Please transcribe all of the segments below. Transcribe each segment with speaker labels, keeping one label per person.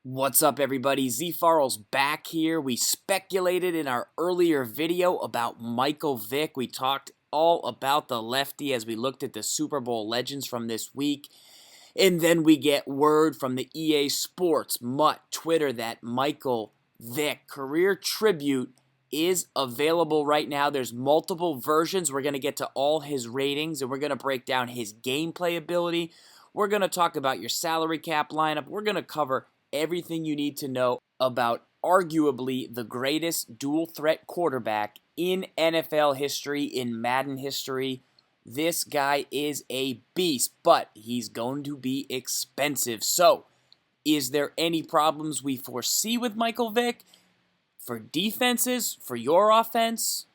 Speaker 1: What's up, everybody? ZFarls back here. We speculated in our earlier video about Michael Vick. We talked all about the lefty as we looked at the Super Bowl legends from this week. And then we get word from the EA Sports Mutt Twitter that Michael Vick career tribute is available right now. There's multiple versions. We're going to get to all his ratings and we're going to break down his gameplay ability. We're going to talk about your salary cap lineup. We're going to cover everything you need to know about arguably the greatest dual threat quarterback in NFL history, in Madden history. This guy is a beast, but he's going to be expensive. So, is there any problems we foresee with Michael Vick? For defenses, for your offense,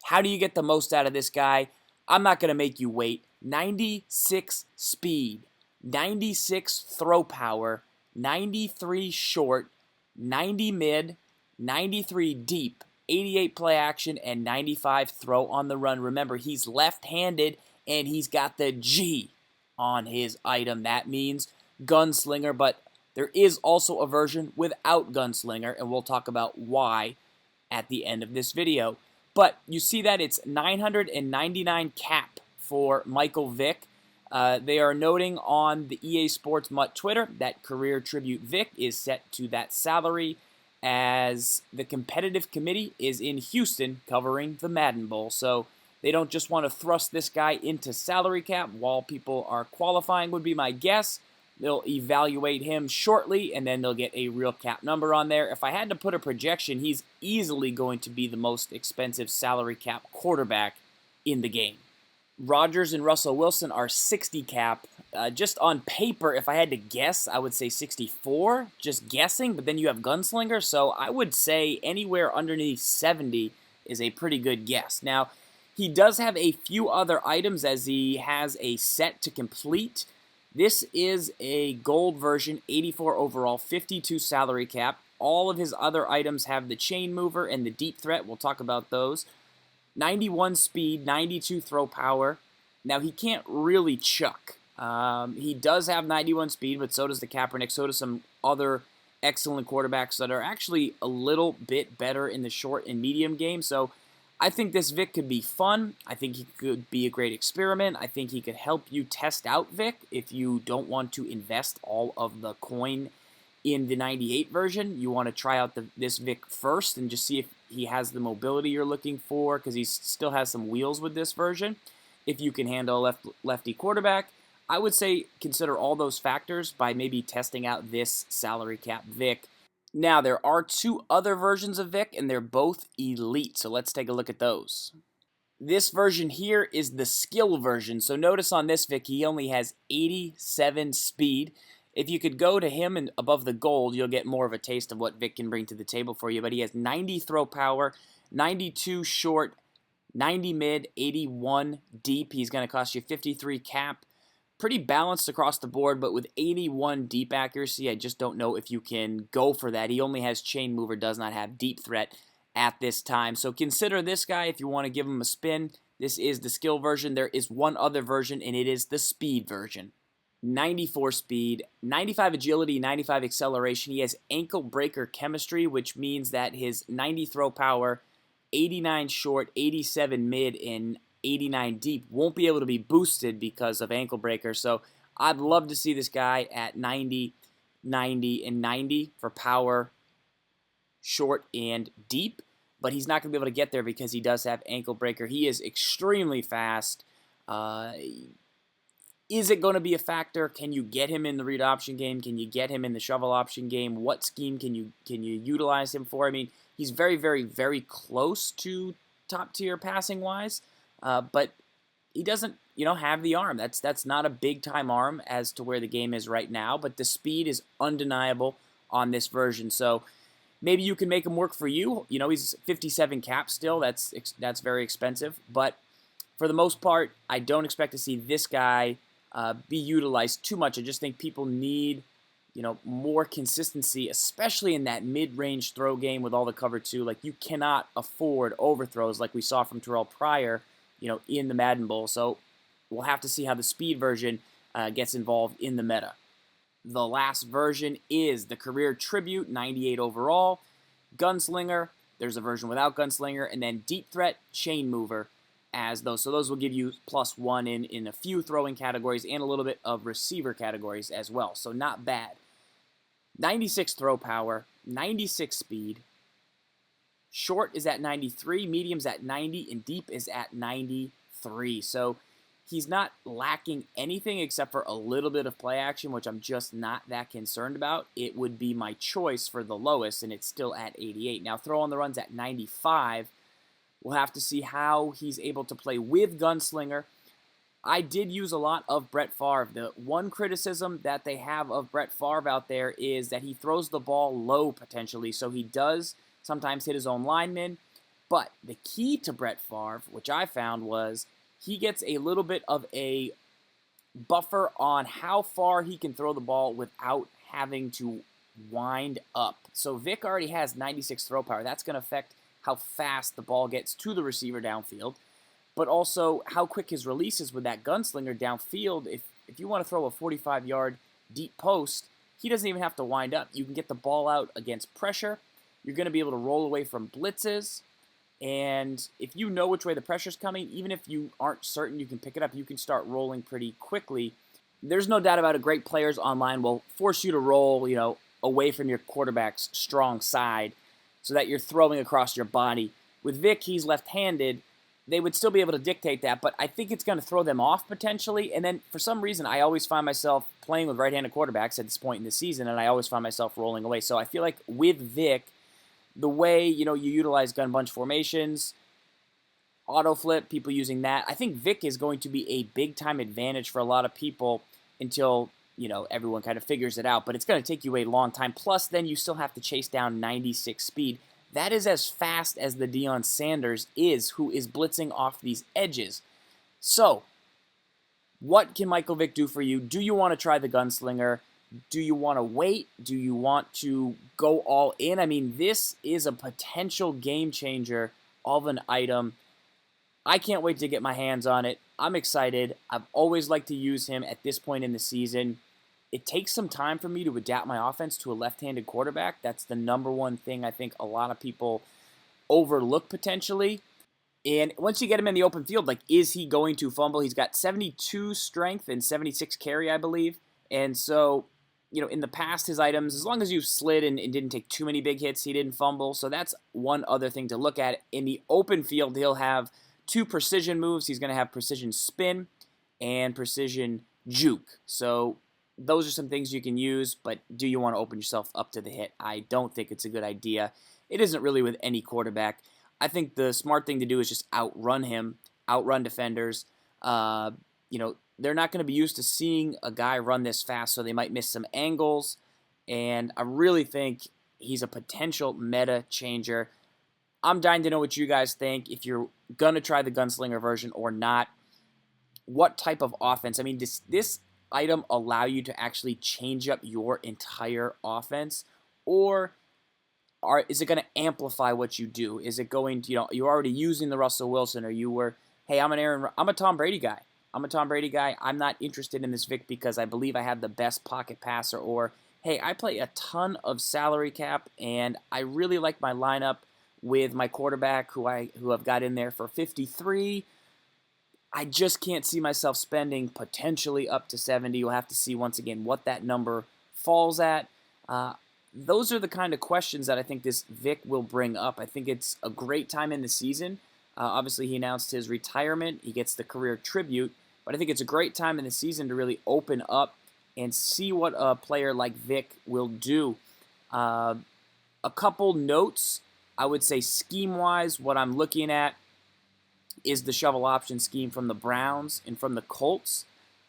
Speaker 1: how do you get the most out of this guy? I'm not going to make you wait. 96 speed, 96 throw power, 93 short, 90 mid, 93 deep, 88 play action, and 95 throw on the run. Remember, he's left-handed, and he's got the G on his item. That means Gunslinger, but there is also a version without Gunslinger, and we'll talk about why at the end of this video. But you see that it's 999 cap for Michael Vick. They are noting on the EA Sports Mutt Twitter that career tribute Vick is set to that salary as the competitive committee is in Houston covering the Madden Bowl. So they don't just want to thrust this guy into salary cap while people are qualifying, would be my guess. They'll evaluate him shortly, and then they'll get a real cap number on there. If I had to put a projection, he's easily going to be the most expensive salary cap quarterback in the game. Rodgers and Russell Wilson are 60 cap. Just on paper, if I had to guess, I would say 64. Just guessing, but then you have Gunslinger, so I would say anywhere underneath 70 is a pretty good guess. Now, he does have a few other items as he has a set to complete. This is a gold version, 84 overall, 52 salary cap. All of his other items have the chain mover and the deep threat. We'll talk about those. 91 speed, 92 throw power. Now, he can't really chuck. He does have 91 speed, but so does the Kaepernick. So does some other excellent quarterbacks that are actually a little bit better in the short and medium game. So I think this Vick could be fun. I think he could be a great experiment. I think he could help you test out Vick if you don't want to invest all of the coin in the 98 version. You want to try out this Vick first and just see if he has the mobility you're looking for, because he still has some wheels with this version. If you can handle a lefty quarterback, I would say consider all those factors by maybe testing out this salary cap Vick. Now, there are two other versions of Vick, and they're both elite, so let's take a look at those. This version here is the skill version, so notice on this Vick, he only has 87 speed. If you could go to him and above the gold, you'll get more of a taste of what Vick can bring to the table for you. But he has 90 throw power, 92 short, 90 mid, 81 deep. He's going to cost you 53 cap. Pretty balanced across the board, but with 81 deep accuracy, I just don't know if you can go for that. He only has chain mover, does not have deep threat at this time. So consider this guy if you want to give him a spin. This is the skill version. There is one other version, and it is the speed version. 94 speed, 95 agility, 95 acceleration. He has ankle breaker chemistry, which means that his 90 throw power, 89 short, 87 mid, and 89 deep won't be able to be boosted because of ankle breaker. So I'd love to see this guy at 90, 90, and 90 for power, short, and deep. But he's not going to be able to get there because he does have ankle breaker. He is extremely fast. Is it going to be a factor? Can you get him in the read option game? Can you get him in the shovel option game? What scheme can you utilize him for? I mean, he's very, very, very close to top tier passing wise, but he doesn't, have the arm. That's not a big time arm as to where the game is right now. But the speed is undeniable on this version. So maybe you can make him work for you. He's 57 cap still. That's very expensive. But for the most part, I don't expect to see this guy be utilized too much. I just think people need, more consistency, especially in that mid-range throw game with all the cover two. Like, you cannot afford overthrows like we saw from Terrell Pryor, in the Madden Bowl. So we'll have to see how the speed version gets involved in the meta. The last version is the Career Tribute, 98 overall, Gunslinger, there's a version without Gunslinger, and then Deep Threat, Chain Mover as those. So those will give you +1 in a few throwing categories and a little bit of receiver categories as well. So not bad. 96 throw power, 96 speed. Short is at 93, medium's at 90, and deep is at 93. So he's not lacking anything except for a little bit of play action, which I'm just not that concerned about. It would be my choice for the lowest, and it's still at 88. Now, throw on the run's at 95. We'll have to see how he's able to play with Gunslinger. I did use a lot of Brett Favre. The one criticism that they have of Brett Favre out there is that he throws the ball low potentially, so he does sometimes hit his own linemen. But the key to Brett Favre, which I found, was he gets a little bit of a buffer on how far he can throw the ball without having to wind up. So Vick already has 96 throw power. That's going to affect how fast the ball gets to the receiver downfield, but also how quick his release is with that Gunslinger downfield. If you want to throw a 45-yard deep post, he doesn't even have to wind up. You can get the ball out against pressure. You're going to be able to roll away from blitzes. And if you know which way the pressure's coming, even if you aren't certain you can pick it up, you can start rolling pretty quickly. There's no doubt about it. Great players online will force you to roll, away from your quarterback's strong side so that you're throwing across your body. With Vick, he's left-handed. They would still be able to dictate that, but I think it's going to throw them off potentially. And then for some reason, I always find myself playing with right-handed quarterbacks at this point in the season, and I always find myself rolling away. So I feel like with Vick, the way, you utilize gun bunch formations, auto flip, people using that, I think Vick is going to be a big-time advantage for a lot of people until, everyone kind of figures it out. But it's going to take you a long time. Plus, then you still have to chase down 96 speed. That is as fast as the Deion Sanders is, who is blitzing off these edges. So, what can Michael Vick do for you? Do you want to try the Gunslinger? Do you want to wait? Do you want to go all in? I mean, this is a potential game changer of an item. I can't wait to get my hands on it. I'm excited. I've always liked to use him at this point in the season. It takes some time for me to adapt my offense to a left-handed quarterback. That's the number one thing I think a lot of people overlook potentially. And once you get him in the open field, is he going to fumble? He's got 72 strength and 76 carry, I believe. And so, in the past, his items, as long as you slid and didn't take too many big hits, he didn't fumble. So that's one other thing to look at. In the open field, he'll have 2 precision moves. He's going to have precision spin and precision juke. So those are some things you can use, but do you want to open yourself up to the hit? I don't think it's a good idea. It isn't really with any quarterback. I think the smart thing to do is just outrun him, outrun defenders. They're not going to be used to seeing a guy run this fast, so they might miss some angles. And I really think he's a potential meta changer. I'm dying to know what you guys think, if you're going to try the Gunslinger version or not. What type of offense? I mean, does this item allow you to actually change up your entire offense? Or is it going to amplify what you do? Is it going to, you're already using the Russell Wilson, or you were, hey, I'm a Tom Brady guy. I'm not interested in this Vick because I believe I have the best pocket passer. Or, hey, I play a ton of salary cap, and I really like my lineup with my quarterback who I've got in there for 53. I just can't see myself spending potentially up to 70. We'll have to see once again what that number falls at. Those are the kind of questions that I think this Vick will bring up. I think it's a great time in the season. Obviously, he announced his retirement. He gets the career tribute. But I think it's a great time in the season to really open up and see what a player like Vick will do. A couple notes, I would say scheme-wise, what I'm looking at is the shovel option scheme from the Browns and from the Colts.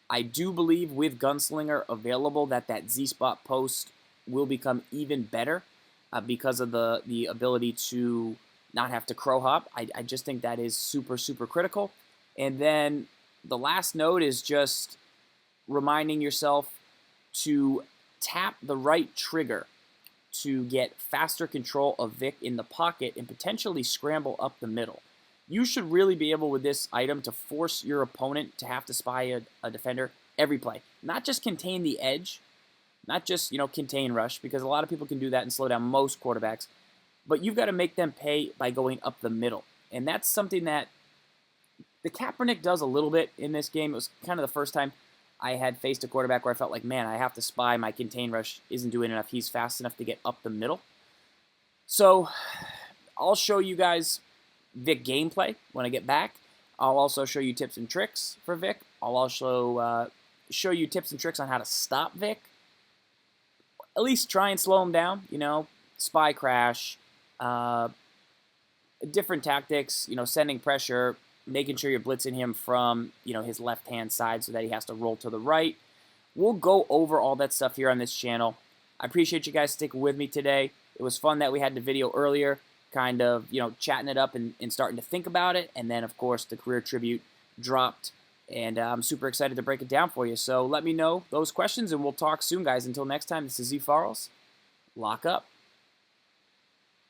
Speaker 1: I do believe with Gunslinger available that Z-spot post will become even better because of the ability to not have to crow hop. I just think that is super, super critical. And then the last note is just reminding yourself to tap the right trigger to get faster control of Vick in the pocket and potentially scramble up the middle. You should really be able with this item to force your opponent to have to spy a defender every play. Not just contain the edge, not just, contain rush, because a lot of people can do that and slow down most quarterbacks, but you've got to make them pay by going up the middle. And that's something that the Kaepernick does a little bit in this game. It was kind of the first time I had faced a quarterback where I felt like, man, I have to spy. My contain rush isn't doing enough. He's fast enough to get up the middle. So I'll show you guys Vick gameplay when I get back. I'll also show you tips and tricks for Vick. I'll also show you tips and tricks on how to stop Vick. At least try and slow him down, spy crash, different tactics, sending pressure, making sure you're blitzing him from, his left-hand side so that he has to roll to the right. We'll go over all that stuff here on this channel. I appreciate you guys sticking with me today. It was fun that we had the video earlier, kind of, chatting it up and starting to think about it. And then, of course, the career tribute dropped. And I'm super excited to break it down for you. So let me know those questions, and we'll talk soon, guys. Until next time, this is ZFarls. Lock up.